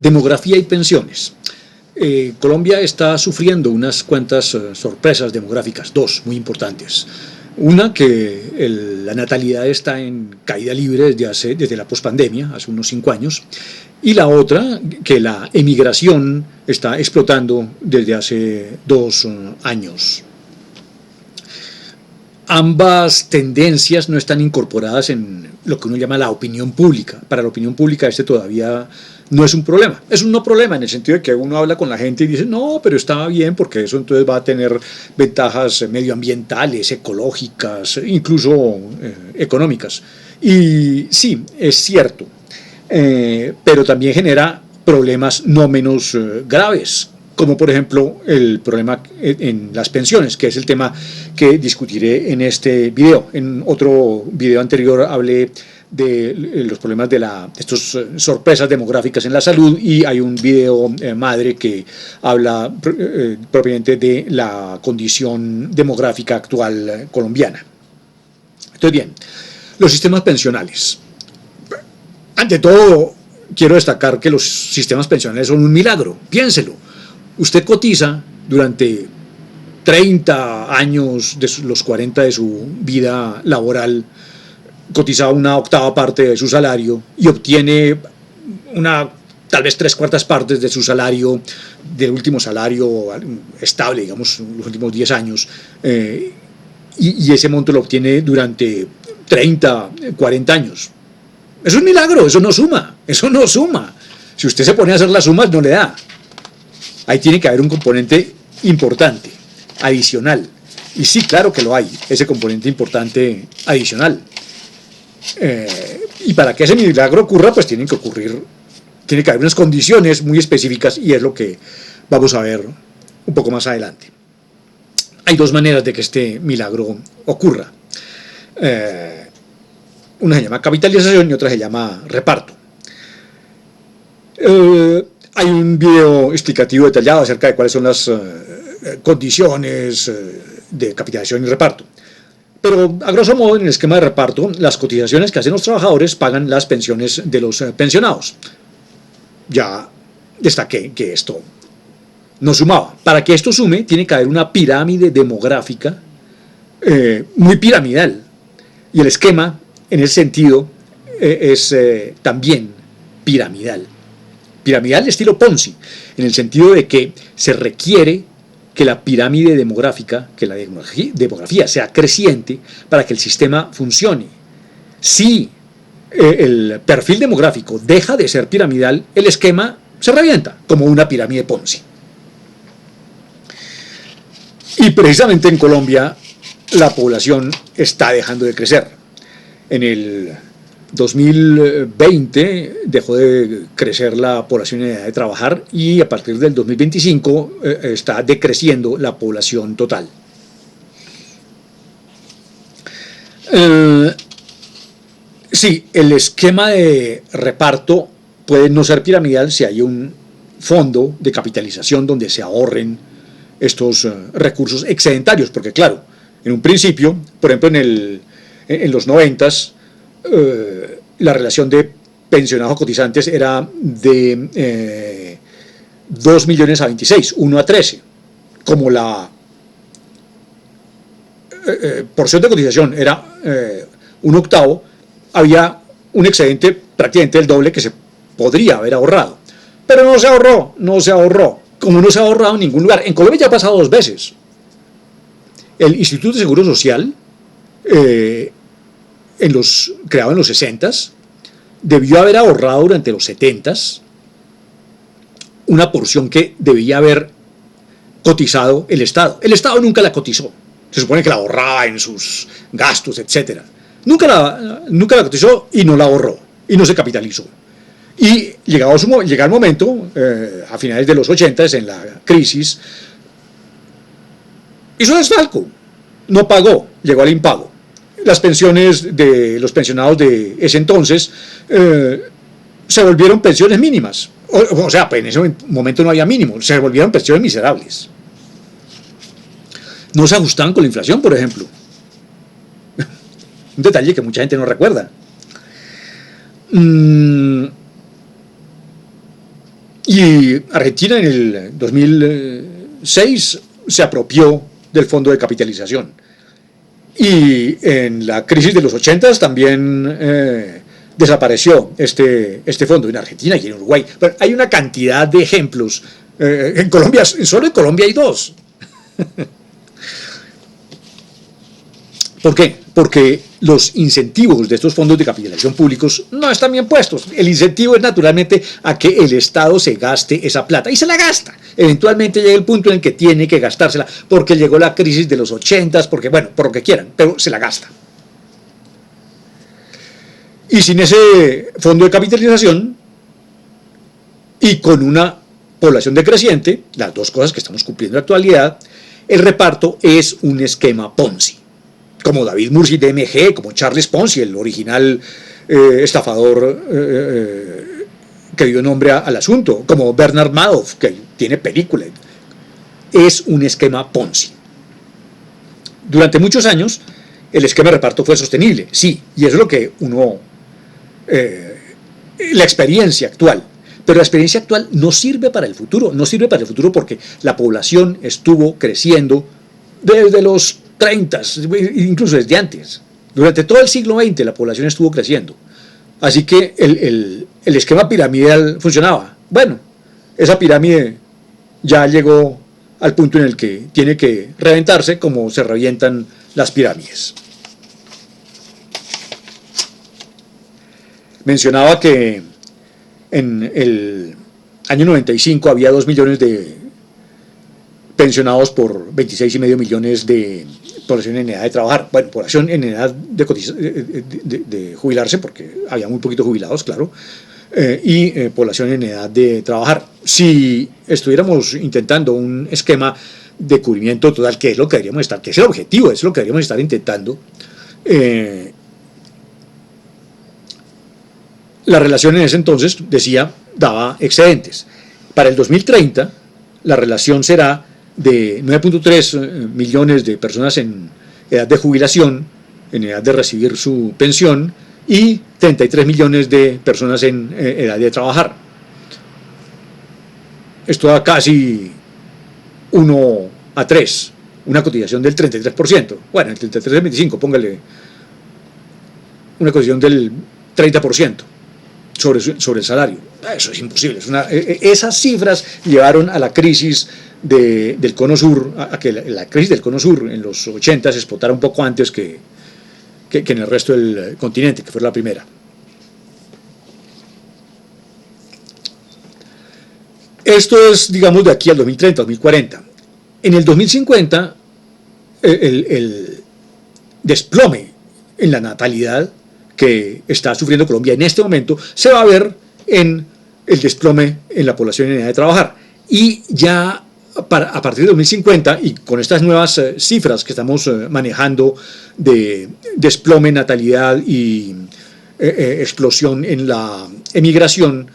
Demografía y pensiones. Colombia está sufriendo unas cuantas sorpresas demográficas, dos muy importantes. Una, que la natalidad está en caída libre desde la pospandemia, hace unos 5 años, y la otra, que la emigración está explotando desde hace 2 años. Ambas tendencias no están incorporadas en lo que uno llama la opinión pública. Para la opinión pública todavía no es un problema. Es un no problema en el sentido de que uno habla con la gente y dice, no, pero está bien porque eso entonces va a tener ventajas medioambientales, ecológicas, incluso económicas. Y sí, es cierto, pero también genera problemas no menos graves, como por ejemplo el problema en las pensiones, que es el tema que discutiré en este video. En otro video anterior hablé de los problemas de estas sorpresas demográficas en la salud, y hay un video madre que habla propiamente de la condición demográfica actual colombiana. Entonces, bien, los sistemas pensionales. Ante todo, quiero destacar que los sistemas pensionales son un milagro. Piénselo. Usted cotiza durante 30 años de los 40 de su vida laboral, cotiza una octava parte de su salario y obtiene tal vez 3/4 partes de su salario, del último salario estable, digamos, los últimos 10 años, y ese monto lo obtiene durante 30, 40 años. Es un milagro, eso no suma. Si usted se pone a hacer las sumas, no le da. Ahí tiene que haber un componente importante, adicional. Y sí, claro que lo hay, ese componente importante adicional. Y para que ese milagro ocurra, pues tiene que haber unas condiciones muy específicas, y es lo que vamos a ver un poco más adelante. Hay dos maneras de que este milagro ocurra. Una se llama capitalización y otra se llama reparto. Hay un video explicativo detallado acerca de cuáles son las condiciones de capitalización y reparto. Pero, a grosso modo, en el esquema de reparto, las cotizaciones que hacen los trabajadores pagan las pensiones de los pensionados. Ya destaqué que esto no sumaba. Para que esto sume, tiene que haber una pirámide demográfica muy piramidal. Y el esquema, en ese sentido, es también piramidal. Piramidal de estilo Ponzi, en el sentido de que se requiere que la pirámide demográfica, que la demografía sea creciente para que el sistema funcione. Si el perfil demográfico deja de ser piramidal, el esquema se revienta como una pirámide Ponzi. Y precisamente en Colombia la población está dejando de crecer. En el 2020 dejó de crecer la población en edad de trabajar, y a partir del 2025 está decreciendo la población total. Sí, el esquema de reparto puede no ser piramidal si hay un fondo de capitalización donde se ahorren estos recursos excedentarios, porque claro, en un principio, por ejemplo en los 90s, la relación de pensionados cotizantes era de 2 millones a 26, 1 a 13. Como la porción de cotización era un octavo, había un excedente prácticamente el doble que se podría haber ahorrado. Pero no se ahorró. Como no se ha ahorrado en ningún lugar. En Colombia ya ha pasado 2 veces. El Instituto de Seguro Social, creado en los 60s, debió haber ahorrado durante los 70s una porción que debía haber cotizado el Estado. El Estado nunca la cotizó. Se supone que la ahorraba en sus gastos, etc. Nunca la cotizó y no la ahorró y no se capitalizó. Y llega el momento, a finales de los 80s, en la crisis, hizo desfalco, no pagó, llegó al impago. Las pensiones de los pensionados de ese entonces se volvieron pensiones mínimas. O sea, pues en ese momento no había mínimo, se volvieron pensiones miserables. No se ajustaban con la inflación, por ejemplo. Un detalle que mucha gente no recuerda. Y Argentina en el 2006 se apropió del fondo de capitalización. Y en la crisis de los 80 también desapareció este fondo en Argentina y en Uruguay. Bueno, hay una cantidad de ejemplos. En Colombia, solo en Colombia hay dos. ¿Por qué? Porque los incentivos de estos fondos de capitalización públicos no están bien puestos. El incentivo es naturalmente a que el Estado se gaste esa plata y se la gasta. Eventualmente llega el punto en el que tiene que gastársela porque llegó la crisis de los 80, porque bueno, por lo que quieran, pero se la gasta. Y sin ese fondo de capitalización y con una población decreciente, las dos cosas que estamos cumpliendo en la actualidad, el reparto es un esquema Ponzi. Como David Mursi de MG, como Charles Ponzi, el original estafador que dio nombre al asunto, como Bernard Madoff, que tiene película. Es un esquema Ponzi. Durante muchos años, el esquema de reparto fue sostenible, sí, y eso es lo que la experiencia actual. Pero la experiencia actual no sirve para el futuro, no sirve para el futuro porque la población estuvo creciendo desde los 30, incluso desde antes. Durante todo el siglo XX la población estuvo creciendo. Así que el esquema piramidal funcionaba. Bueno, esa pirámide ya llegó al punto en el que tiene que reventarse como se revientan las pirámides. Mencionaba que en el año 95 había 2 millones de pensionados por 26,5 millones de población en edad de trabajar. Bueno, población en edad de jubilarse, porque había muy poquitos jubilados, claro, y población en edad de trabajar. Si estuviéramos intentando un esquema de cubrimiento total, que es lo que deberíamos estar, que es el objetivo, es lo que deberíamos estar intentando, la relación en ese entonces, decía, daba excedentes. Para el 2030, la relación será de 9,3 millones de personas en edad de jubilación, en edad de recibir su pensión, y 33 millones de personas en edad de trabajar. Esto da casi 1:3, una cotización del 33%. Bueno, el 33,25, póngale una cotización del 30%. Sobre el salario. Eso es imposible. Esas cifras llevaron a la crisis del Cono Sur, a que la crisis del Cono Sur en los 80 se explotara un poco antes que en el resto del continente, que fue la primera. Esto es, digamos, de aquí al 2030, 2040. En el 2050, el desplome en la natalidad que está sufriendo Colombia en este momento, se va a ver en el desplome en la población en edad de trabajar. Y ya a partir de 2050, y con estas nuevas cifras que estamos manejando de desplome, natalidad y explosión en la emigración,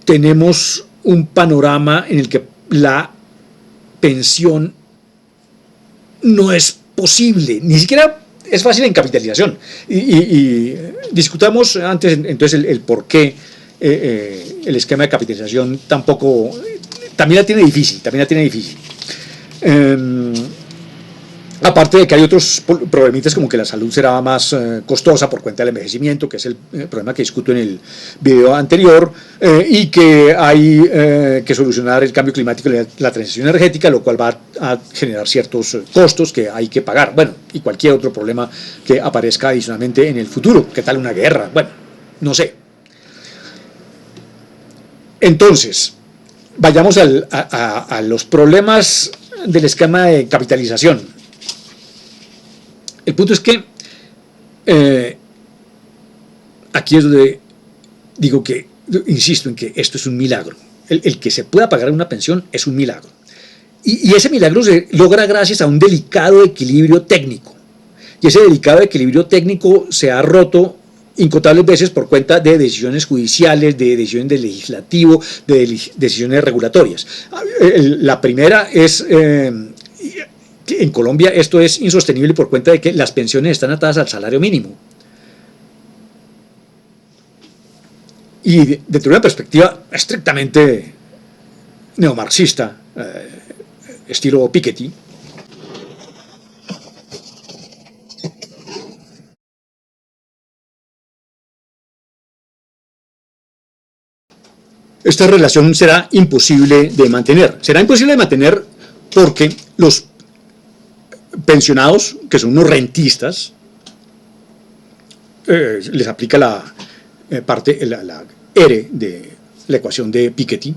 tenemos un panorama en el que la pensión no es posible, ni siquiera es fácil en capitalización. Y discutamos antes entonces el por qué el esquema de capitalización también la tiene difícil. Aparte de que hay otros problemitas como que la salud será más costosa por cuenta del envejecimiento, que es el problema que discuto en el video anterior, y que hay que solucionar el cambio climático y la transición energética, lo cual va a generar ciertos costos que hay que pagar. Bueno, y cualquier otro problema que aparezca adicionalmente en el futuro. ¿Qué tal una guerra? Bueno, no sé. Entonces, vayamos a los problemas del esquema de capitalización. El punto es que aquí es donde digo que, insisto en que esto es un milagro. El que se pueda pagar una pensión es un milagro. Y ese milagro se logra gracias a un delicado equilibrio técnico. Y ese delicado equilibrio técnico se ha roto incontables veces por cuenta de decisiones judiciales, de decisiones del legislativo, de decisiones regulatorias. La primera es... en Colombia esto es insostenible por cuenta de que las pensiones están atadas al salario mínimo. Y desde una perspectiva estrictamente neomarxista, estilo Piketty. Esta relación será imposible de mantener. Será imposible de mantener porque los pensionados, que son unos rentistas, les aplica la la R de la ecuación de Piketty,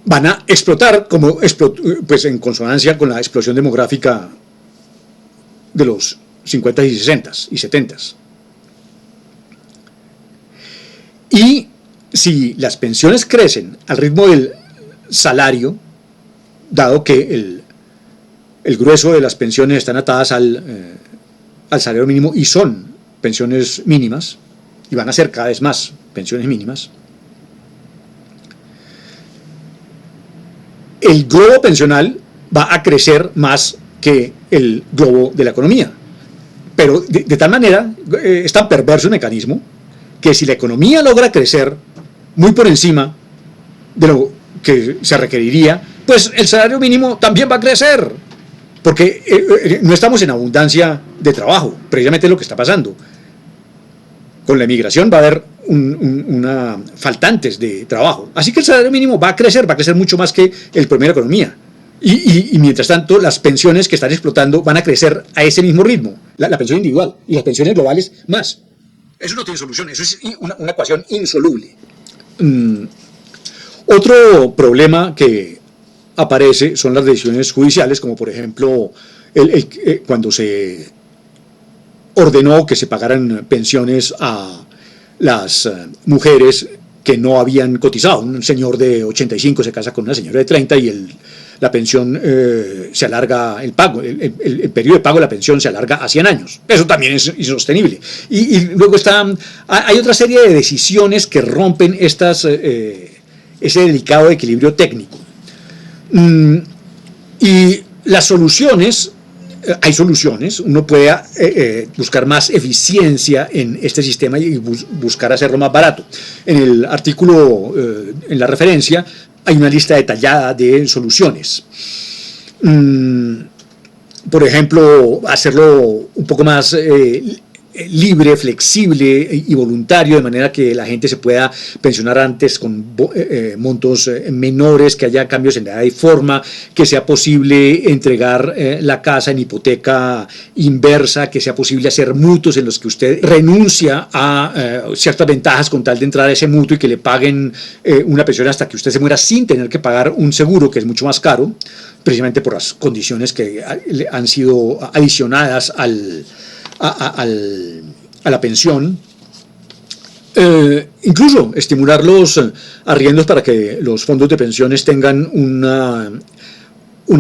van a explotar como pues en consonancia con la explosión demográfica de los 50 y 60 y 70. Y si las pensiones crecen al ritmo del salario, dado que el grueso de las pensiones están atadas al salario mínimo y son pensiones mínimas, y van a ser cada vez más pensiones mínimas, el globo pensional va a crecer más que el globo de la economía. Pero de tal manera, es tan perverso el mecanismo, que si la economía logra crecer muy por encima de lo que se requeriría, pues el salario mínimo también va a crecer, porque no estamos en abundancia de trabajo, precisamente lo que está pasando. Con la emigración va a haber faltantes de trabajo, así que el salario mínimo va a crecer mucho más que el promedio de la economía. Y mientras tanto, las pensiones que están explotando van a crecer a ese mismo ritmo, la pensión individual y las pensiones globales más. Eso no tiene solución, eso es una ecuación insoluble. Otro problema que aparece son las decisiones judiciales, como por ejemplo cuando se ordenó que se pagaran pensiones a las mujeres que no habían cotizado. Un señor de 85 se casa con una señora de 30 y la pensión se alarga, el periodo de pago de la pensión se alarga a 100 años. Eso también es insostenible. Y luego hay otra serie de decisiones que rompen ese delicado equilibrio técnico. Y las soluciones, hay soluciones, uno puede buscar más eficiencia en este sistema y buscar hacerlo más barato. En el artículo, en la referencia, hay una lista detallada de soluciones. Por ejemplo, hacerlo un poco más libre, flexible y voluntario, de manera que la gente se pueda pensionar antes con montos menores, que haya cambios en la edad y forma, que sea posible entregar la casa en hipoteca inversa, que sea posible hacer mutuos en los que usted renuncia a ciertas ventajas con tal de entrar a ese mutuo y que le paguen una pensión hasta que usted se muera sin tener que pagar un seguro que es mucho más caro, precisamente por las condiciones que han sido adicionadas a la pensión. Incluso estimular los arriendos para que los fondos de pensiones tengan una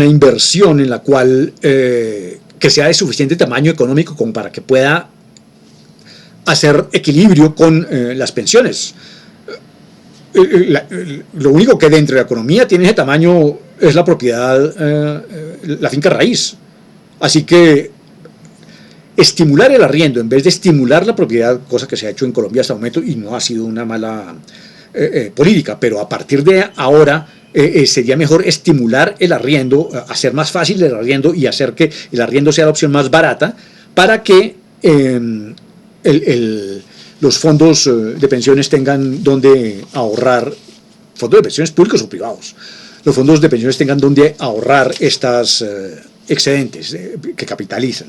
inversión en la cual que sea de suficiente tamaño económico como para que pueda hacer equilibrio con las pensiones. Lo único que dentro de la economía tiene ese tamaño es la propiedad, la finca raíz. Así que estimular el arriendo en vez de estimular la propiedad, cosa que se ha hecho en Colombia hasta el momento y no ha sido una mala política, pero a partir de ahora sería mejor estimular el arriendo, hacer más fácil el arriendo y hacer que el arriendo sea la opción más barata para que los fondos de pensiones tengan donde ahorrar, fondos de pensiones públicos o privados, los fondos de pensiones tengan donde ahorrar estas excedentes que capitalizan.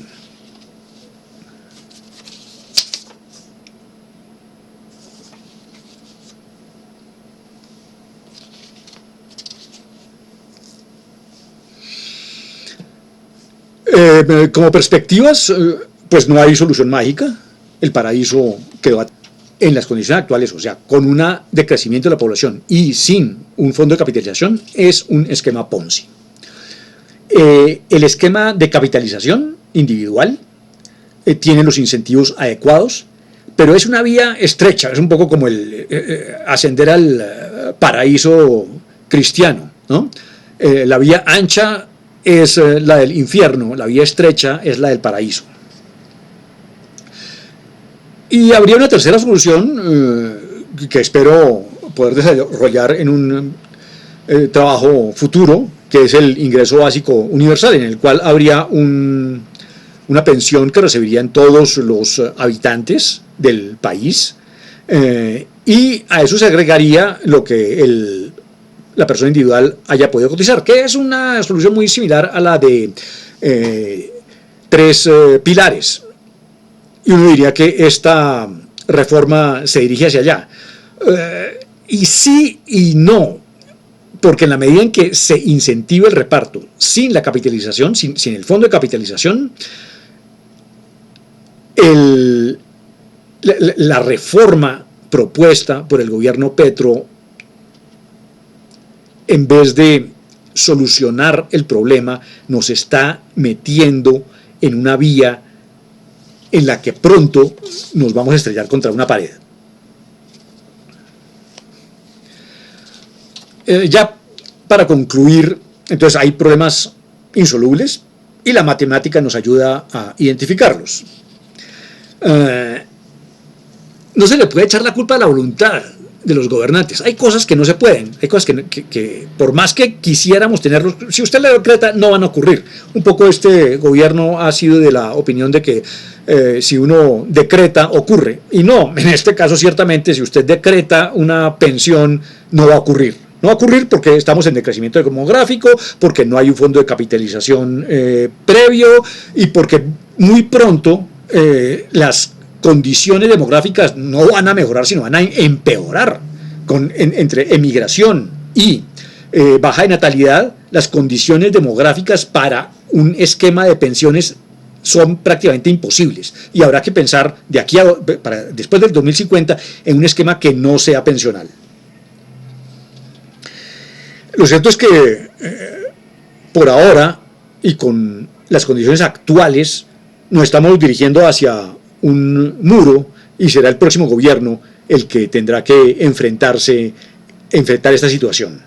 Como perspectivas, pues no hay solución mágica. El paraíso quedó en las condiciones actuales, o sea, con un decrecimiento de la población y sin un fondo de capitalización, es un esquema Ponzi. El esquema de capitalización individual tiene los incentivos adecuados, pero es una vía estrecha, es un poco como el ascender al paraíso cristiano, ¿no? La vía ancha es la del infierno, la vía estrecha es la del paraíso. Y habría una tercera solución que espero poder desarrollar en un trabajo futuro, que es el ingreso básico universal, en el cual habría una pensión que recibirían todos los habitantes del país, y a eso se agregaría lo que la persona individual haya podido cotizar, que es una solución muy similar a la de 3 pilares. Y uno diría que esta reforma se dirige hacia allá. Y sí y no, porque en la medida en que se incentive el reparto sin la capitalización, sin el fondo de capitalización, la reforma propuesta por el gobierno Petro, en vez de solucionar el problema, nos está metiendo en una vía en la que pronto nos vamos a estrellar contra una pared. Ya para concluir, entonces hay problemas insolubles y la matemática nos ayuda a identificarlos. No se le puede echar la culpa a la voluntad de los gobernantes. Hay cosas que no se pueden, hay cosas que por más que quisiéramos tenerlos, si usted le decreta, no van a ocurrir. Un poco este gobierno ha sido de la opinión de que si uno decreta, ocurre. Y no, en este caso ciertamente, si usted decreta una pensión, no va a ocurrir. No va a ocurrir porque estamos en decrecimiento demográfico, porque no hay un fondo de capitalización previo y porque muy pronto las condiciones demográficas no van a mejorar, sino van a empeorar. Entre emigración y baja de natalidad, las condiciones demográficas para un esquema de pensiones son prácticamente imposibles. Y habrá que pensar de aquí después del 2050 en un esquema que no sea pensional. Lo cierto es que por ahora y con las condiciones actuales nos estamos dirigiendo hacia un muro y será el próximo gobierno el que tendrá que enfrentar esta situación.